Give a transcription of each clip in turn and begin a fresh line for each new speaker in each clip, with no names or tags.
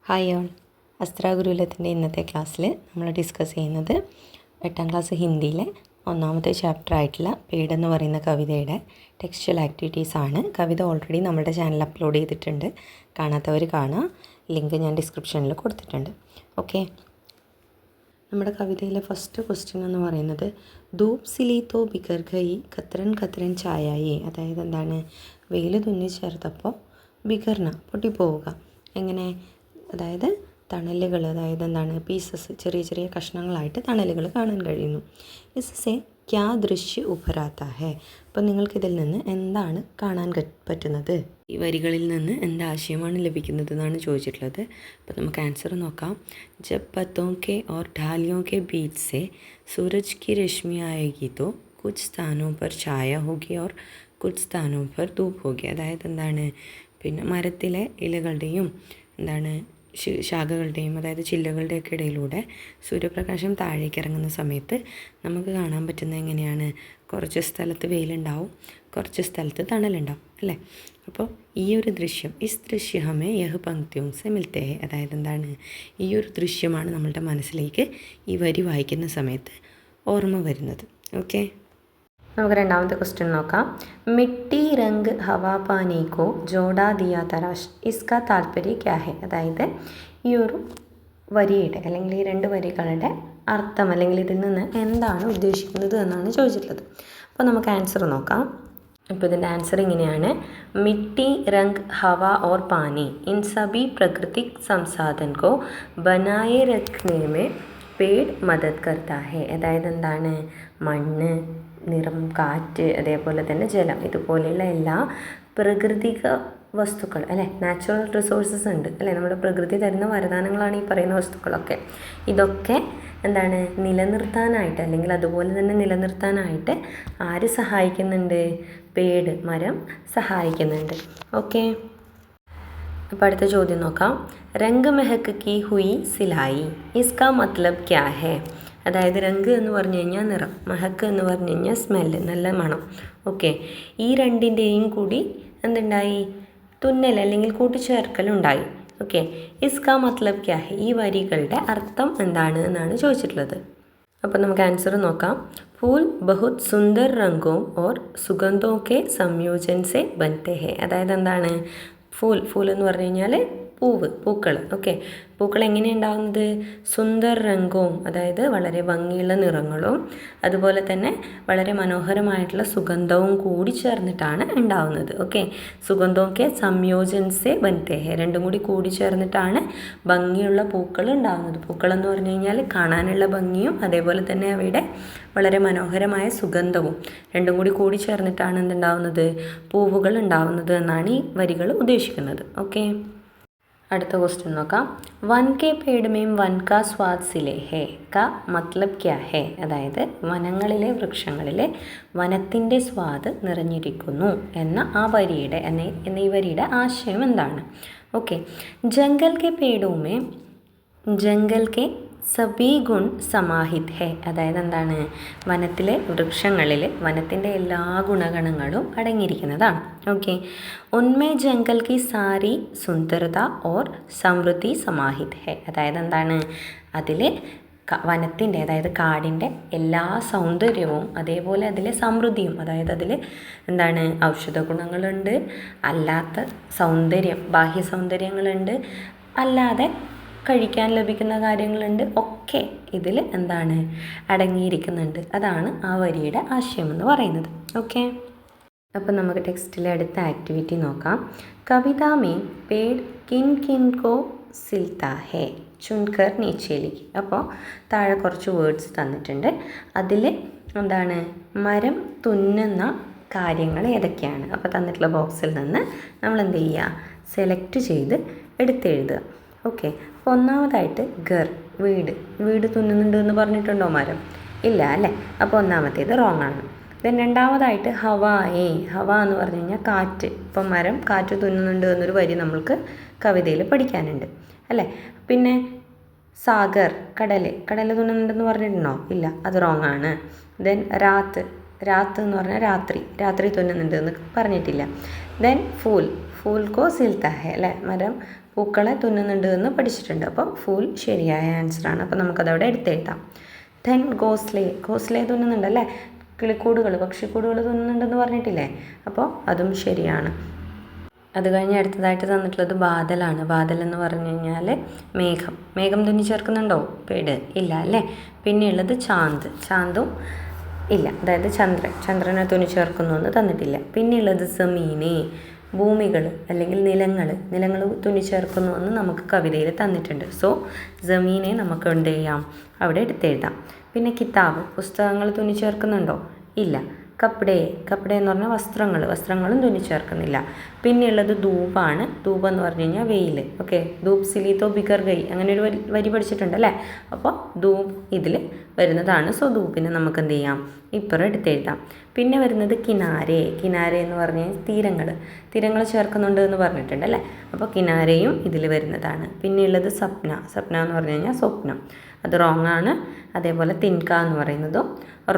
Hi all. അസ്ത്ര ഗുരുകുലത്തിൻ്റെ ഇന്നത്തെ ക്ലാസ്സിൽ നമ്മൾ ഡിസ്കസ് ചെയ്യുന്നത് 8ാം ക്ലാസ് ഹിന്ദിയിലെ 1ാമത്തെ ചാപ്റ്റർ ആയിട്ടുള്ള പേഡ് എന്ന് പറയുന്ന കവിതയുടെ ടെക്സ്ച്വൽ ആക്ടിവിറ്റീസാണ്. കവിത ഓൾറെഡി നമ്മുടെ ചാനലിൽ അപ്ലോഡ് ചെയ്തിട്ടുണ്ട്. കാണാത്തവർ കാണുക, ലിങ്ക് ഞാൻ ഡിസ്ക്രിപ്ഷനിൽ കൊടുത്തിട്ടുണ്ട്. ഓക്കെ, നമ്മുടെ കവിതയിലെ ഫസ്റ്റ് ക്വസ്റ്റ്യൻ എന്ന് പറയുന്നത് ധൂപ് സിലി തോ ബിഗർ ഗയി ഖത്രൻ ഖത്രൻ ചായായി. അതായത് എന്താണ്, വെയിൽ തുന്നി ചേർത്തപ്പോൾ ബിഗർന പൊട്ടിപ്പോവുക. എങ്ങനെ, അതായത് തണലുകൾ, അതായത് എന്താണ്, പീസസ്, ചെറിയ ചെറിയ കഷ്ണങ്ങളായിട്ട് തണലുകൾ കാണാൻ കഴിയുന്നു. ഇസ്സെ ക്യാ ദൃശ്യ ഉഭരാത്ത ഹേ. അപ്പോൾ നിങ്ങൾക്കിതിൽ നിന്ന് എന്താണ് കാണാൻ പറ്റുന്നത്? ഈ വരികളിൽ നിന്ന് എന്താശയമാണ് ലഭിക്കുന്നത് എന്നാണ് ചോദിച്ചിട്ടുള്ളത്. അപ്പോൾ നമുക്ക് ആൻസർ നോക്കാം. ജബ് പത്തോं के और ढालियों के बीच से सूरज की रश्मि आएगी तो कुछ स्थानों पर छाया होगी और कुछ स्थानों पर धूप होगी. അതായത് എന്താണ്, പിന്നെ മരത്തിലെ ഇലകളുടെയും എന്താണ് ശാഖകളുടെയും അതായത് ചില്ലകളുടെയൊക്കെ ഇടയിലൂടെ സൂര്യപ്രകാശം താഴേക്ക് ഇറങ്ങുന്ന സമയത്ത് നമുക്ക് കാണാൻ പറ്റുന്നത് എങ്ങനെയാണ്, കുറച്ച് സ്ഥലത്ത് വെയിലുണ്ടാവും, കുറച്ച് സ്ഥലത്ത് തണലുണ്ടാവും അല്ലേ. അപ്പോൾ ഈ ഒരു ദൃശ്യം, ഇസ് ദൃശ്യ ഹമേ യഹ് പങ്ക്തിയോं से मिलते हैं. അതായത് എന്താണ്, ഈ ഒരു ദൃശ്യമാണ് നമ്മളുടെ മനസ്സിലേക്ക് ഈ വരി വായിക്കുന്ന സമയത്ത് ഓർമ്മ വരുന്നത്. ഓക്കെ, നമുക്ക് രണ്ടാമത്തെ ക്വസ്റ്റ്യൻ നോക്കാം. മിട്ടി രംഗ് ഹവാ പാനി കോ ജോഡാ ദിയാ തരാഷ് ഇസ്കാ താല്പര്യ ക്യാ ഹെ. അതായത് ഈ ഒരു വരിയുടെ അല്ലെങ്കിൽ ഈ രണ്ട് വരികളുടെ അർത്ഥം അല്ലെങ്കിൽ ഇതിൽ നിന്ന് എന്താണ് ഉദ്ദേശിക്കുന്നത് എന്നാണ് ചോദിച്ചിട്ടുള്ളത്. അപ്പോൾ നമുക്ക് ആൻസർ നോക്കാം. ഇപ്പോൾ ഇതിൻ്റെ ആൻസർ ഇങ്ങനെയാണ്. മിട്ടി രംഗ് ഹവ or pani in Sabi Prakritik സംസാധൻ co ബനായെ രഖ്നെ may പേഡ് മദത് കർത്താ ഹെ. അതായത് എന്താണ്, മണ്ണ്, നിറം, കാറ്റ്, അതേപോലെ തന്നെ ജലം, ഇതുപോലെയുള്ള എല്ലാ പ്രകൃതിക വസ്തുക്കൾ അല്ലേ, നാച്ചുറൽ റിസോഴ്സസ് ഉണ്ട് അല്ലേ, നമ്മുടെ പ്രകൃതി തരുന്ന വരദാനങ്ങളാണ് ഈ പറയുന്ന വസ്തുക്കളൊക്കെ. ഇതൊക്കെ എന്താണ്, നിലനിർത്താനായിട്ട് അല്ലെങ്കിൽ അതുപോലെ തന്നെ നിലനിർത്താനായിട്ട് ആര് സഹായിക്കുന്നുണ്ട്? പേട്, മരം സഹായിക്കുന്നുണ്ട്. ഓക്കെ, അപ്പോൾ അടുത്ത ചോദ്യം നോക്കാം. രംഗ് മെഹക്ക് കി ഹുയി സിലായി ഇസ്കാ മത്ലബ് ക്യാ ഹെ. അതായത് രംഗ് എന്ന് പറഞ്ഞു കഴിഞ്ഞാൽ നിറം, മഹക്ക് എന്ന് പറഞ്ഞു കഴിഞ്ഞാൽ സ്മെല്ല്, നല്ല മണം. ഓക്കെ, ഈ രണ്ടിൻ്റെയും കൂടി എന്തുണ്ടായി, തുന്നൽ അല്ലെങ്കിൽ കൂട്ടിച്ചേർക്കലുണ്ടായി. ഓക്കെ, ഇസ്കാ മത്ലബ് ക്യാ ഹെ, ഈ വരികളുടെ അർത്ഥം എന്താണ് എന്നാണ് ചോദിച്ചിട്ടുള്ളത്. അപ്പോൾ നമുക്ക് ആൻസർ നോക്കാം. ഫൂൽ ബഹുത് സുന്ദർ രംഗോ ഓർ സുഗന്ധോ കെ സംയോജൻ സെ ബൻത്തെ ഹെ. അതായത് എന്താണ്, ഫൂൽ എന്ന് പറഞ്ഞു കഴിഞ്ഞാൽ പൂവ്, പൂക്കൾ. ഓക്കെ, പൂക്കൾ എങ്ങനെയാണ് ഉണ്ടാകുന്നത്? സുന്ദർ രംഗവും, അതായത് വളരെ ഭംഗിയുള്ള നിറങ്ങളും അതുപോലെ തന്നെ വളരെ മനോഹരമായിട്ടുള്ള സുഗന്ധവും കൂടി ചേർന്നിട്ടാണ് ഉണ്ടാവുന്നത്. ഓക്കെ, സുഗന്ധമൊക്കെ സംയോജൻസെ ബൻത്തെ ഹെ, രണ്ടും കൂടി ചേർന്നിട്ടാണ് ഭംഗിയുള്ള പൂക്കൾ ഉണ്ടാകുന്നത്. പൂക്കളെന്ന് പറഞ്ഞു കഴിഞ്ഞാൽ കാണാനുള്ള ഭംഗിയും അതേപോലെ തന്നെ അവയുടെ വളരെ മനോഹരമായ സുഗന്ധവും രണ്ടും കൂടി ചേർന്നിട്ടാണ് എന്തുണ്ടാവുന്നത്, പൂവുകൾ ഉണ്ടാവുന്നത് എന്നാണ് ഈ വരികൾ ഉദ്ദേശിക്കുന്നത്. ഓക്കെ, അടുത്ത ക്വസ്റ്റ്യൻ നോക്കാം. വൻ കെ പേട് മേം വൻ കാ സ്വാദ് സിലെ ഹേ കാ മത്ലബ് ക്യാ ഹേ. അതായത് വനങ്ങളിലെ വൃക്ഷങ്ങളിലെ വനത്തിൻ്റെ സ്വാദ് നിറഞ്ഞിരിക്കുന്നു എന്ന ആ വരിയുടെ എന്ന ഈ വരിയുടെ ആശയം എന്താണ്? ഓക്കെ, ജംഗൽ കെ പേടോ മേം ജംഗൽ കെ സബീ ഗുൺ സമാഹിത് ഹെ. അതായത് എന്താണ്, വനത്തിലെ വൃക്ഷങ്ങളിൽ വനത്തിൻ്റെ എല്ലാ ഗുണഗണങ്ങളും അടങ്ങിയിരിക്കുന്നതാണ്. ഓക്കെ, ഉന്മേ ജംഗൽ കി സാരി സുന്ദരത ഓർ സമൃദ്ധി സമാഹിത് ഹെ. അതായത് എന്താണ്, അതിൽ വനത്തിൻ്റെ അതായത് കാടിൻ്റെ എല്ലാ സൗന്ദര്യവും അതേപോലെ അതിലെ സമൃദ്ധിയും, അതായത് അതിൽ എന്താണ്, ഔഷധ ഗുണങ്ങളുണ്ട്, അല്ലാത്ത സൗന്ദര്യം, ബാഹ്യ സൗന്ദര്യങ്ങളുണ്ട്, അല്ലാതെ കഴിക്കാൻ ലഭിക്കുന്ന കാര്യങ്ങളുണ്ട്, ഒക്കെ ഇതിൽ എന്താണ് അടങ്ങിയിരിക്കുന്നുണ്ട്. അതാണ് ആ വരിയുടെ ആശയം എന്ന് പറയുന്നത്. ഓക്കെ, അപ്പം നമുക്ക് ടെക്സ്റ്റിലെ അടുത്ത ആക്ടിവിറ്റി നോക്കാം. കവിത മേ പേഡ് കിൻ കിൻ കോ സിൽത്താ ഹേ ചുൻകർ നീച്ചേലിക്ക്. അപ്പോൾ താഴെ കുറച്ച് വേർഡ്സ് തന്നിട്ടുണ്ട്. അതിൽ എന്താണ്, മരം തുന്നുന്ന കാര്യങ്ങൾ ഏതൊക്കെയാണ്? അപ്പോൾ തന്നിട്ടുള്ള ബോക്സിൽ നിന്ന് നമ്മൾ എന്ത് ചെയ്യുക, സെലക്ട് ചെയ്ത് എടുത്തെഴുതുക. ഓക്കെ, അപ്പോൾ ഒന്നാമതായിട്ട് ഗർ, വീട് തുന്നുന്നുണ്ട് എന്ന് പറഞ്ഞിട്ടുണ്ടോ മരം? ഇല്ല അല്ലേ. അപ്പോൾ ഒന്നാമത്തേത് റോങ് ആണ്. ദെൻ രണ്ടാമതായിട്ട് ഹവ എന്ന് പറഞ്ഞു കഴിഞ്ഞാൽ കാറ്റ്. ഇപ്പം മരം കാറ്റ് തുന്നുന്നുണ്ട് എന്നൊരു വരി നമ്മൾക്ക് കവിതയിൽ പഠിക്കാനുണ്ട് അല്ലേ. പിന്നെ സാഗർ, കടൽ തുന്നുന്നുണ്ടെന്ന് പറഞ്ഞിട്ടുണ്ടോ? ഇല്ല, അത് റോങ് ആണ്. ദെൻ രാത്ത് എന്ന് പറഞ്ഞാൽ രാത്രി തുന്നുന്നുണ്ട് എന്ന് പറഞ്ഞിട്ടില്ല. ദെൻ ഫൂൽ കോ സിൽത്താ ഹെ അല്ലേ, മരം പൂക്കളെ തുന്നുന്നുണ്ട് എന്ന് പഠിച്ചിട്ടുണ്ട്. അപ്പോൾ ഫൂൽ ശരിയായ ആൻസറാണ്. അപ്പോൾ നമുക്കതവിടെ എടുത്തെഴുതാം. ദെൻ ഘോസ്ലെ തുന്നുന്നുണ്ടല്ലേ, കിളിക്കൂടുകൾ, പക്ഷിക്കൂടുകൾ തുന്നുന്നുണ്ടെന്ന് പറഞ്ഞിട്ടില്ലേ, അപ്പോൾ അതും ശരിയാണ്. അത് കഴിഞ്ഞ് അടുത്തതായിട്ട് തന്നിട്ടുള്ളത് ബാദലാണ്. ബാദൽ എന്ന് പറഞ്ഞു കഴിഞ്ഞാൽ മേഘം തുന്നി ചേർക്കുന്നുണ്ടോ പേട്? ഇല്ല അല്ലേ. പിന്നെയുള്ളത് ചാന്തും ഇല്ല, അതായത് ചന്ദ്രനെ തുന്നി ചേർക്കുന്നു എന്ന് തന്നിട്ടില്ല. പിന്നെയുള്ളത് സമീനെ, ഭൂമികൾ അല്ലെങ്കിൽ നിലങ്ങൾ തുന്നി ചേർക്കുന്നു എന്ന് നമുക്ക് കവിതയിൽ തന്നിട്ടുണ്ട്. സോ ജമീനെ നമുക്ക് എന്ത് ചെയ്യാം, അവിടെ എടുത്തെഴുതാം. പിന്നെ കിതാബ്, പുസ്തകങ്ങൾ തുന്നി ചേർക്കുന്നുണ്ടോ? ഇല്ല. കപ്പടേ എന്ന് പറഞ്ഞാൽ വസ്ത്രങ്ങളും തുന്നി ചേർക്കുന്നില്ല. പിന്നെയുള്ളത് ധൂപാണ്. ധൂപ് എന്ന് പറഞ്ഞു കഴിഞ്ഞാൽ വെയിൽ. ഓക്കെ, ധൂപ് സിലിത്തോ ബിഗർ ഗൈ, അങ്ങനെ ഒരു വരി പഠിച്ചിട്ടുണ്ടല്ലേ. അപ്പോൾ ധൂപ് ഇതിൽ വരുന്നതാണ്. സോ ധൂപിനെ നമുക്ക് എന്ത് ചെയ്യാം, ഇപ്പുറം എടുത്തെഴുതാം. പിന്നെ വരുന്നത് കിനാരെ എന്ന് പറഞ്ഞാൽ തീരങ്ങൾ ചേർക്കുന്നുണ്ട് എന്ന് പറഞ്ഞിട്ടുണ്ടല്ലേ. അപ്പോൾ കിനാരയും ഇതിൽ വരുന്നതാണ്. പിന്നെയുള്ളത് സ്വപ്ന എന്ന് പറഞ്ഞു കഴിഞ്ഞാൽ സ്വപ്നം, അത് റോങ് ആണ്. അതേപോലെ തിൻക എന്ന് പറയുന്നതും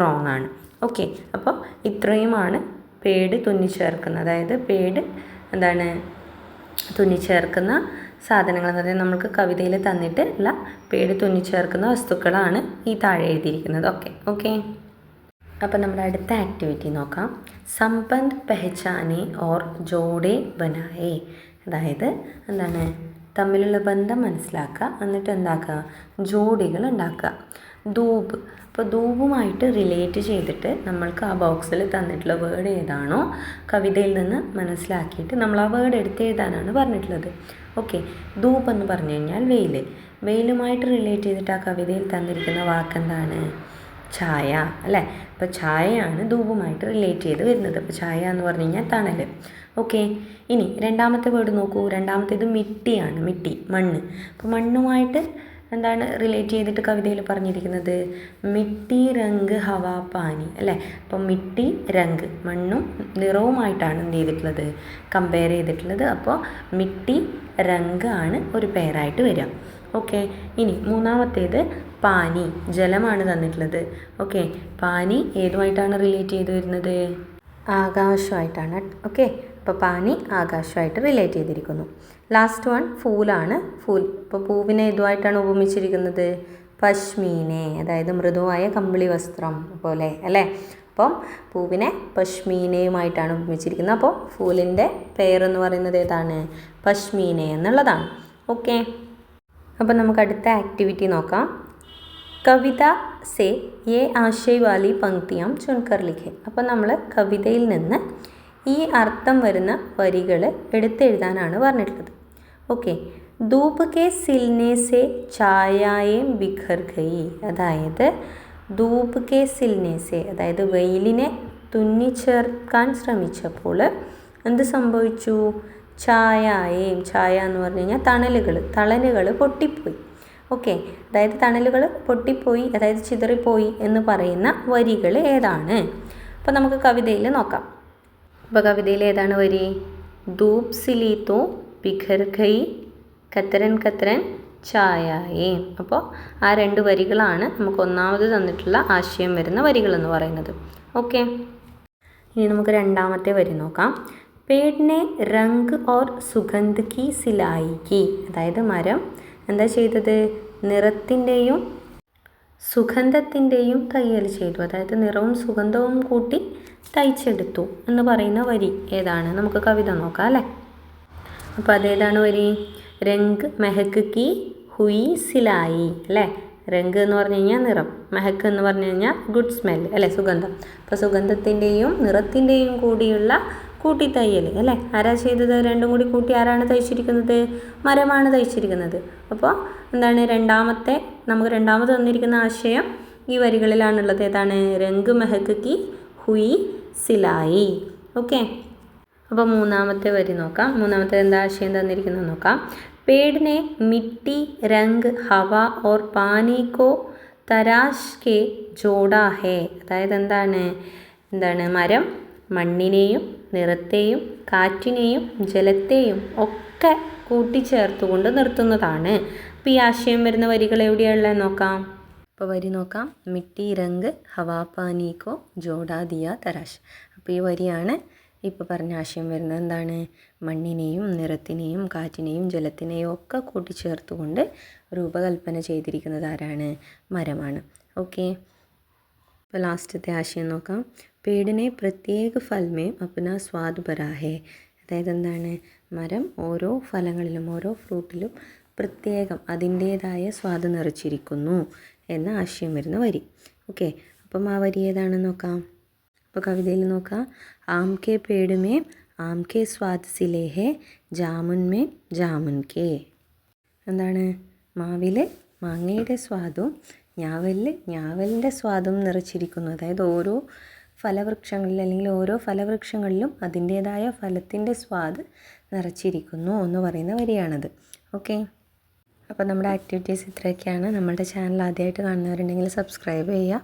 റോങ് ആണ്. ഓക്കെ, അപ്പോൾ ഇത്രയുമാണ് പേട് തുന്നിച്ചേർക്കുന്ന, അതായത് പേട് തുന്നിച്ചേർക്കുന്ന സാധനങ്ങൾ എന്ന് പറഞ്ഞാൽ നമുക്ക് കവിതയിൽ തന്നിട്ടുള്ള പേട് തുന്നിച്ചേർക്കുന്ന വസ്തുക്കളാണ് ഈ താഴെ എഴുതിയിരിക്കുന്നത്. ഓക്കെ. അപ്പോൾ നമ്മുടെ അടുത്ത ആക്ടിവിറ്റി നോക്കാം. സംബന്ധ് പെഹചാനെ ഓർ ജോഡെ ബനായേ, അതായത് തമ്മിലുള്ള ബന്ധം മനസ്സിലാക്കുക, എന്നിട്ട് എന്താക്കുക, ജോഡികൾ ഉണ്ടാക്കുക. ധൂപ്, അപ്പോൾ ധൂപുമായിട്ട് റിലേറ്റ് ചെയ്തിട്ട് നമ്മൾക്ക് ആ ബോക്സിൽ തന്നിട്ടുള്ള വേർഡ് ഏതാണോ കവിതയിൽ നിന്ന് മനസ്സിലാക്കിയിട്ട് നമ്മൾ ആ വേർഡ് എടുത്ത് എഴുതാനാണ് പറഞ്ഞിട്ടുള്ളത്. ഓക്കെ, ധൂപ് എന്ന് പറഞ്ഞു കഴിഞ്ഞാൽ വെയിലുമായിട്ട് റിലേറ്റ് ചെയ്തിട്ട് ആ കവിതയിൽ തന്നിരിക്കുന്ന വാക്കെന്താണ്? ഛായ അല്ലേ. അപ്പോൾ ഛായയാണ് ധൂപുമായിട്ട് റിലേറ്റ് ചെയ്ത് വരുന്നത്. അപ്പോൾ ഛായ എന്ന് പറഞ്ഞു കഴിഞ്ഞാൽ തണൽ. ഓക്കെ, ഇനി രണ്ടാമത്തെ വേർഡ് നോക്കൂ. രണ്ടാമത്തേത് മിട്ടിയാണ്. മണ്ണ്. അപ്പോൾ മണ്ണുമായിട്ട് റിലേറ്റ് ചെയ്തിട്ട് കവിതയിൽ പറഞ്ഞിരിക്കുന്നത് മിട്ടി രംഗ് ഹവാ പാനി അല്ലേ. അപ്പം മിട്ടി രംഗ്, മണ്ണും നിറവുമായിട്ടാണ് എന്ത് ചെയ്തിട്ടുള്ളത്, കമ്പയർ ചെയ്തിട്ടുള്ളത്. അപ്പോൾ മിട്ടി രംഗ് ആണ് ഒരു പേരായിട്ട് വരിക. ഓക്കെ, ഇനി മൂന്നാമത്തേത് പാനി, ജലമാണ് തന്നിട്ടുള്ളത്. ഓക്കെ, പാനി ഏതുമായിട്ടാണ് റിലേറ്റ് ചെയ്ത് വരുന്നത്? ആകാശമായിട്ടാണ്. ഓക്കെ, അപ്പോൾ പാനി ആകാശമായിട്ട് റിലേറ്റ് ചെയ്തിരിക്കുന്നു. ലാസ്റ്റ് വൺ ഫൂലാണ്. ഇപ്പോൾ പൂവിനെ ഏതുമായിട്ടാണ് ഉപമിച്ചിരിക്കുന്നത്? പശ്മീനെ, അതായത് മൃദുവായ കമ്പിളി വസ്ത്രം പോലെ അല്ലേ. അപ്പം പൂവിനെ പശ്മീനയുമായിട്ടാണ് ഉപമിച്ചിരിക്കുന്നത്. അപ്പോൾ ഫൂലിൻ്റെ പേരെന്ന് പറയുന്നത് ഏതാണ്? പശ്മീനെ എന്നുള്ളതാണ്. ഓക്കെ, അപ്പോൾ നമുക്ക് അടുത്ത ആക്ടിവിറ്റി നോക്കാം. കവിത സേ യേ ആശയ് വാലി പങ്ക്തിയാം ചുൻകർ ലിഖേ. അപ്പോൾ നമ്മൾ കവിതയിൽ നിന്ന് ഈ അർത്ഥം വരുന്ന വരികൾ എടുത്തെഴുതാനാണ് പറഞ്ഞിട്ടുള്ളത്. ഓക്കെ, ധൂപ് കെ സിൽനെ സേ ഛായായേം ബിഖർ ഗയി, അതായത് ധൂപ് കെ സിൽനെ സേ, അതായത് വെയിലിനെ തുന്നിച്ചേർക്കാൻ ശ്രമിച്ചപ്പോൾ എന്ത് സംഭവിച്ചു? ഛായ എന്ന് പറഞ്ഞു കഴിഞ്ഞാൽ തണലുകൾ പൊട്ടിപ്പോയി. ഓക്കെ, അതായത് തണലുകൾ പൊട്ടിപ്പോയി, അതായത് ചിതറിപ്പോയി എന്ന് പറയുന്ന വരികൾ ഏതാണ്? അപ്പോൾ നമുക്ക് കവിതയിൽ നോക്കാം. അപ്പോൾ കവിതയിൽ ഏതാണ് വരി? ധൂപ് സിലീത്തോ ബിഖർ ഗയി കത്തരൻ ഛായായേ. അപ്പോൾ ആ രണ്ട് വരികളാണ് നമുക്ക് ഒന്നാമത് തന്നിട്ടുള്ള ആശയം വരുന്ന വരികളെന്ന് പറയുന്നത്. ഓക്കെ, ഇനി നമുക്ക് രണ്ടാമത്തെ വരി നോക്കാം. പേടിനെ രംഗ് ഓർ സുഗന്ധ് കി സിലായി കി, അതായത് മരം എന്താ ചെയ്തത്? നിറത്തിൻ്റെയും സുഗന്ധത്തിൻ്റെയും തയ്യൽ ചെയ്തു, അതായത് നിറവും സുഗന്ധവും കൂട്ടി തയ്ച്ചെടുത്തു എന്ന് പറയുന്ന വരി ഏതാണ്? നമുക്ക് കവിത നോക്കാം അല്ലേ. അപ്പോൾ അതേതാണ് വരി? രംഗ് മെഹക്ക് കി ഹുയി സിലായി അല്ലേ. രംഗ് എന്ന് പറഞ്ഞു കഴിഞ്ഞാൽ നിറം, മെഹക്ക് എന്ന് പറഞ്ഞു കഴിഞ്ഞാൽ ഗുഡ് സ്മെൽ അല്ലേ, സുഗന്ധം. അപ്പോൾ സുഗന്ധത്തിൻ്റെയും നിറത്തിൻ്റെയും കൂടിയുള്ള കൂട്ടിത്തയ്യൽ അല്ലേ. ആരാ ചെയ്തത്? രണ്ടും കൂടി കൂട്ടി ആരാണ് തയ്ച്ചിരിക്കുന്നത്? മരമാണ് തയ്ച്ചിരിക്കുന്നത്. അപ്പോൾ നമുക്ക് രണ്ടാമത് തന്നിരിക്കുന്ന ആശയം ഈ വരികളിലാണുള്ളത്. ഏതാണ്? രംഗ് മെഹക്ക് കി ഹുയി സിലായി. ഓക്കെ, അപ്പോൾ മൂന്നാമത്തെ വരി നോക്കാം. മൂന്നാമത്തെ എന്താ ആശയം തന്നിരിക്കുന്നത് നോക്കാം. പേടിനെ മിട്ടി രംഗ് ഹവ ഓർ പാനി കോ തരാശ് കെ ജോഡാ ഹേ, അതായത് എന്താണ് മരം മണ്ണിനെയും നിറത്തെയും കാറ്റിനെയും ജലത്തെയും ഒക്കെ കൂട്ടിച്ചേർത്തുകൊണ്ട് നിർത്തുന്നതാണ്. അപ്പോൾ ഈ ആശയം വരുന്ന വരികൾ എവിടെയുള്ളത് നോക്കാം. അപ്പോൾ വരി നോക്കാം. മിട്ടി രംഗ് ഹവാ പാനി കോ ജോഡാ ദിയ തരാശ്. അപ്പോൾ ഈ വരിയാണ് ഇപ്പോൾ പറഞ്ഞ ആശയം വരുന്നത് എന്താണ്? മണ്ണിനെയും നിറത്തിനെയും കാറ്റിനെയും ജലത്തിനെയും ഒക്കെ കൂട്ടിച്ചേർത്തുകൊണ്ട് രൂപകൽപ്പന ചെയ്തിരിക്കുന്നത് ആരാണ്? മരമാണ്. ഓക്കെ, ഇപ്പോൾ ലാസ്റ്റത്തെ ആശയം നോക്കാം. പേടിനെ പ്രത്യേക ഫലമേ അപ്നാ സ്വാദ് ഭരാ ഹേ. അതായത് എന്താണ്? മരം ഓരോ ഫലങ്ങളിലും ഓരോ ഫ്രൂട്ടിലും പ്രത്യേകം അതിൻ്റേതായ സ്വാദ് നിറച്ചിരിക്കുന്നു എന്ന ആശയം വരുന്ന വരി. ഓക്കെ, അപ്പം ആ വരി ഏതാണെന്ന് നോക്കാം. അപ്പോൾ കവിതയിൽ നോക്കാം. ആം കെ പേട് മേ ആം കെ സ്വാദ് സിലേ ഹേ ജാമുൻ മേ ജാമുൻ കെ. എന്താണ്? മാവിൽ മാങ്ങയുടെ സ്വാദും ഞാവലിൽ ഞാവലിൻ്റെ സ്വാദും നിറച്ചിരിക്കുന്നു. അതായത് ഓരോ ഫലവൃക്ഷങ്ങളിൽ അല്ലെങ്കിൽ ഓരോ ഫലവൃക്ഷങ്ങളിലും അതിൻ്റേതായ ഫലത്തിൻ്റെ സ്വാദ് നിറച്ചിരിക്കുന്നു എന്ന് പറയുന്ന വരിയാണത്. ഓക്കെ, അപ്പോൾ നമ്മുടെ ആക്ടിവിറ്റീസ് ഇത്രയൊക്കെയാണ്. നമ്മളുടെ ചാനൽ ആദ്യമായിട്ട് കാണുന്നവരുണ്ടെങ്കിൽ സബ്സ്ക്രൈബ് ചെയ്യുക,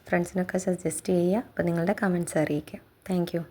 ഫ്രണ്ട്സിനൊക്കെ സജസ്റ്റ് ചെയ്യുക. അപ്പോൾ നിങ്ങളുടെ കമൻറ്റ്സ് അറിയിക്കുക. Thank you.